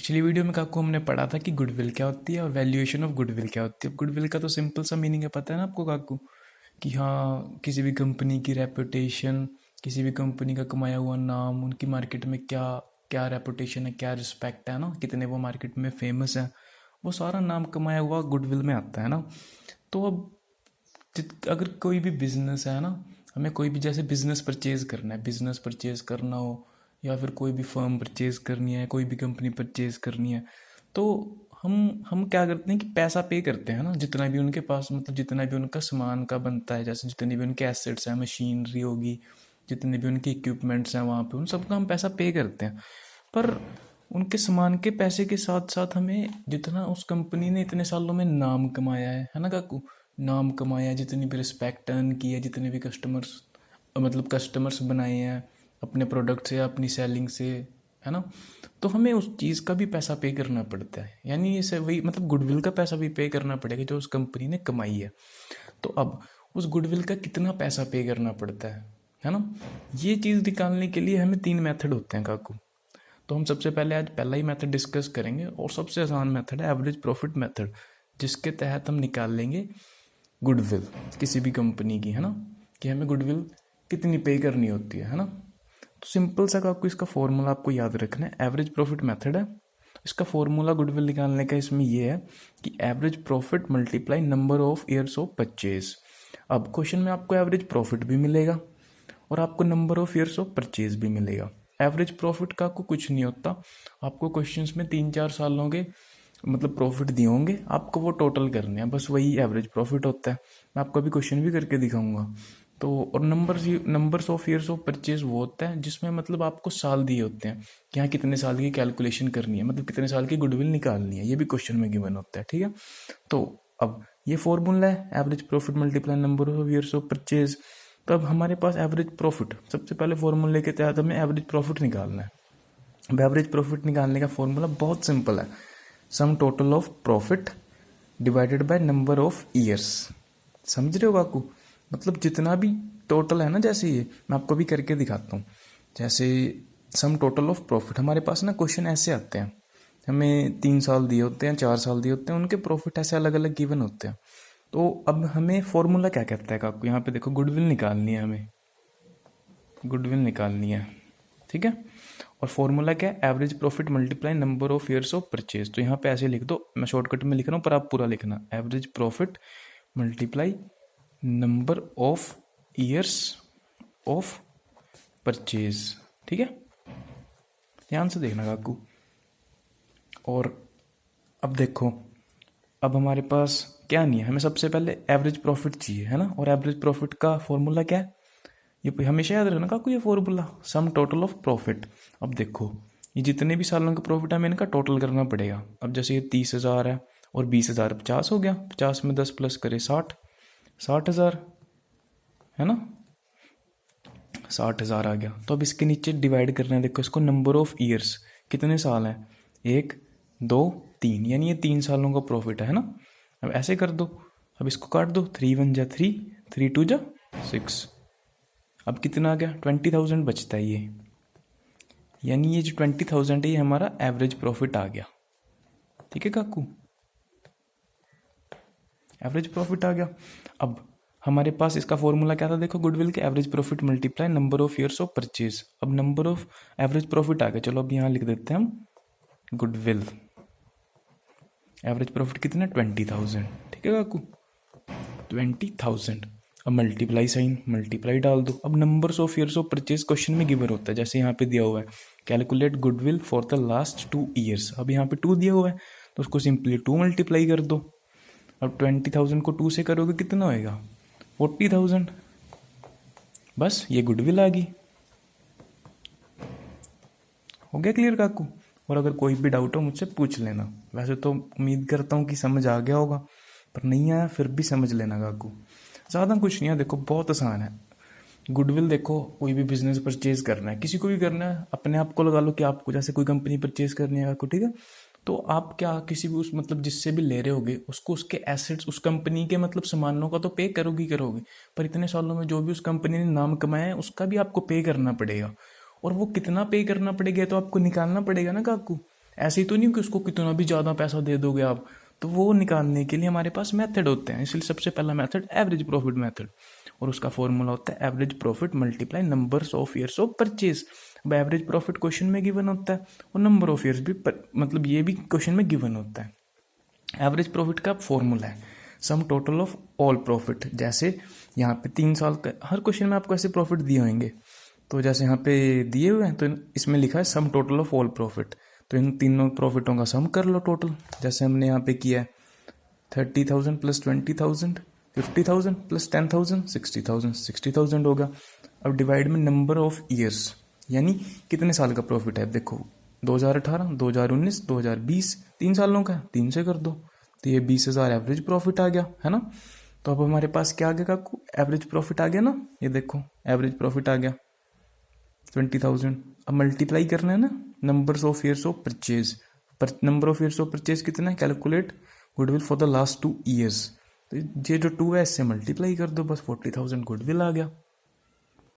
पिछली वीडियो में काकू हमने पढ़ा था कि गुडविल क्या होती है और वैल्यूएशन ऑफ गुडविल क्या होती है। अब गुडविल का तो सिंपल सा मीनिंग है, पता है ना आपको काकू, कि हाँ किसी भी कंपनी की रेपुटेशन, किसी भी कंपनी का कमाया हुआ नाम, उनकी मार्केट में क्या क्या रेपुटेशन है, क्या रिस्पेक्ट है ना, कितने वो मार्केट में फेमस है, वो सारा नाम कमाया हुआ गुडविल में आता है ना। तो अब अगर कोई भी बिजनेस है ना, हमें कोई भी जैसे बिजनेस परचेज करना है, बिजनेस परचेज करना हो या फिर कोई भी फर्म परचेज करनी है, कोई भी कंपनी परचेज करनी है, तो हम क्या करते हैं कि पैसा पे करते हैं ना, जितना भी उनके पास मतलब जितना भी उनका सामान का बनता है, जैसे जितने भी उनके एसेट्स हैं, मशीनरी होगी, जितने भी उनके इक्विपमेंट्स हैं वहाँ पे, उन सबका हम पैसा पे करते हैं। पर उनके सामान के पैसे के साथ साथ हमें जितना उस कंपनी ने इतने सालों में नाम कमाया है ना काकू, नाम कमाया है, जितनी भी रिस्पेक्ट अर्न की है, जितने भी कस्टमर्स मतलब कस्टमर्स बनाए हैं अपने प्रोडक्ट से या अपनी सेलिंग से, है ना, तो हमें उस चीज़ का भी पैसा पे करना पड़ता है। यानी इसे वही मतलब गुडविल का पैसा भी पे करना पड़ेगा जो उस कंपनी ने कमाई है। तो अब उस गुडविल का कितना पैसा पे करना पड़ता है ना, ये चीज़ निकालने के लिए हमें 3 मेथड होते हैं काकू। तो हम सबसे पहले आज पहला ही मेथड डिस्कस करेंगे और सबसे आसान मेथड है एवरेज प्रॉफिट मेथड, जिसके तहत हम निकाल लेंगे गुडविल किसी भी कंपनी की, है ना, कि हमें गुडविल कितनी पे करनी होती है ना। तो सिंपल सा आपको इसका फॉर्मूला आपको याद रखना है, एवरेज प्रॉफिट मेथड है। इसका फॉर्मूला गुडविल निकालने का इसमें ये है कि average profit multiply number of years of purchase. अब क्वेश्चन में आपको एवरेज प्रॉफिट भी मिलेगा और आपको number of years of purchase भी मिलेगा। एवरेज प्रॉफिट का आपको कुछ नहीं होता, आपको क्वेश्चंस में 3-4 सालों के मतलब प्रॉफिट दिए होंगे, आपको वो टोटल करने हैं, बस वही एवरेज प्रॉफिट होता है। मैं आपको अभी क्वेश्चन भी करके दिखाऊंगा। तो और numbers of years of purchase वो होता है जिसमें मतलब आपको साल दिए होते हैं कि हाँ कितने साल की कैलकुलेशन करनी है, मतलब कितने साल की गुडविल निकालनी है, ये भी क्वेश्चन में गिवन होता है, ठीक है। तो अब ये फॉर्मूला है average profit multiply number of years of purchase. तो अब हमारे पास एवरेज प्रॉफिट, सबसे पहले फॉर्मूले के तहत हमें एवरेज प्रॉफिट निकालना है। अब एवरेज प्रॉफिट निकालने का फॉर्मूला बहुत सिंपल है, sum total of profit divided by number of years. समझ रहे हो काकू, मतलब जितना भी टोटल है ना, जैसे ये मैं आपको भी करके दिखाता हूँ। जैसे सम टोटल ऑफ प्रॉफिट, हमारे पास ना क्वेश्चन ऐसे आते हैं, हमें 3 साल दिए होते हैं, 4 साल दिए होते हैं, उनके प्रॉफिट ऐसे अलग अलग गिवन होते हैं। तो अब हमें फॉर्मूला क्या कहता है काकू, यहाँ पे देखो गुडविल निकालनी है, हमें गुडविल निकालनी है, ठीक है। और फॉर्मूला क्या है, average profit multiply number of years of purchase. तो यहाँ पे ऐसे लिख दो, मैं शॉर्टकट में लिख रहा हूँ पर आप पूरा लिखना, average profit multiply number of years of purchase, ठीक है, ध्यान से देखना काकू। और अब देखो, अब हमारे पास क्या नहीं है, हमें सबसे पहले एवरेज प्रॉफिट चाहिए, है ना। और एवरेज प्रॉफिट का फॉर्मूला क्या है, ये हमेशा याद रखना काकू, ये formula sum total of profit. अब देखो ये जितने भी सालों का प्रॉफिट है हमें इनका टोटल करना पड़ेगा। अब जैसे ये 30,000 है और 20,000, 50 हो गया, 50 में 10 प्लस करे 60,000 है ना, 60,000 आ गया। तो अब इसके नीचे डिवाइड करना है, देखो इसको नंबर ऑफ ईयर्स, कितने साल हैं, 1 2 3, यानी ये 3 सालों का प्रॉफिट है ना। अब ऐसे कर दो, अब इसको काट दो, 3 1 जा 3, 3 2 जा 6। अब कितना आ गया, 20,000 बचता है ये, यानी ये जो 20,000 है ये हमारा एवरेज प्रॉफिट आ गया, ठीक है काकू, एवरेज प्रॉफिट आ गया। अब हमारे पास इसका फॉर्मूला क्या था, देखो गुडविल के average profit multiply number of years of purchase. अब नंबर ऑफ एवरेज प्रॉफिट आ गया, चलो अब यहाँ लिख देते हैं हम गुडविल, एवरेज प्रॉफिट कितना, 20,000, ठीक है काकू, 20,000। अब मल्टीप्लाई साइन, मल्टीप्लाई डाल दो। अब numbers of years of purchase question में गिवन होता है, जैसे यहाँ पे दिया हुआ है calculate goodwill for the last 2 years. अब यहाँ पे 2 दिया हुआ है तो उसको सिंपली 2 मल्टीप्लाई कर दो। अब 20,000 को 2 से करोगे कितना होएगा, 40,000, बस ये गुडविल आ गई। हो गया क्लियर काकू। और अगर कोई भी डाउट हो मुझसे पूछ लेना, वैसे तो उम्मीद करता हूँ कि समझ आ गया होगा, पर नहीं आया फिर भी समझ लेना काकू, ज़्यादा कुछ नहीं है, देखो बहुत आसान है। गुडविल देखो, कोई भी बिजनेस परचेज करना है, किसी को भी करना है, अपने आप को लगा लो कि आपको जैसे कोई कंपनी परचेज करनी है आपको, ठीक है, तो आप क्या किसी भी उस मतलब जिससे भी ले रहे होगे उसको उसके एसेट्स, उस कंपनी के मतलब सामानों का तो पे करोगे ही करोगे, पर इतने सालों में जो भी उस कंपनी ने नाम कमाया है उसका भी आपको पे करना पड़ेगा। और वो कितना पे करना पड़ेगा तो आपको निकालना पड़ेगा ना काकू। ऐसे ही तो नहीं कि उसको कितना भी ज़्यादा पैसा दे दोगे आप, तो वो निकालने के लिए हमारे पास मेथड होते हैं। इसलिए सबसे पहला मेथड एवरेज प्रॉफिट मेथड, और उसका फॉर्मूला होता है average profit multiply numbers of years of purchase. अब एवरेज प्रॉफिट क्वेश्चन में गिवन होता है और नंबर ऑफ ईयर्स भी मतलब ये भी क्वेश्चन में गिवन होता है। एवरेज प्रॉफिट का फॉर्मूला है sum total of all profit. जैसे यहाँ पे 3 साल का हर क्वेश्चन में आपको ऐसे प्रॉफिट दिए होंगे, तो जैसे यहाँ पे दिए हुए हैं तो इसमें लिखा है sum total of all profit, तो इन तीनों प्रॉफिटों का सम कर लो टोटल। जैसे हमने यहाँ पे किया है 30,000 प्लस 20,000 50,000 प्लस 10,000 60,000 60,000 होगा। अब डिवाइड में नंबर ऑफ ईयर्स, यानी कितने साल का प्रॉफिट है। देखो 2018 2019 2020 3 सालों का, 3 से कर दो, तो ये 20,000 एवरेज प्रॉफिट आ गया, है ना। तो अब हमारे पास क्या आ गया काकू, एवरेज प्रॉफिट आ गया ना। ये देखो एवरेज प्रॉफिट आ गया 20,000। अब मल्टीप्लाई करना है ना numbers of years of purchase, पर number of years of purchase कितना है, calculate goodwill for the last 2 years. तो ये जो 2 है इससे मल्टीप्लाई कर दो, बस 40,000 गुडविल आ गया।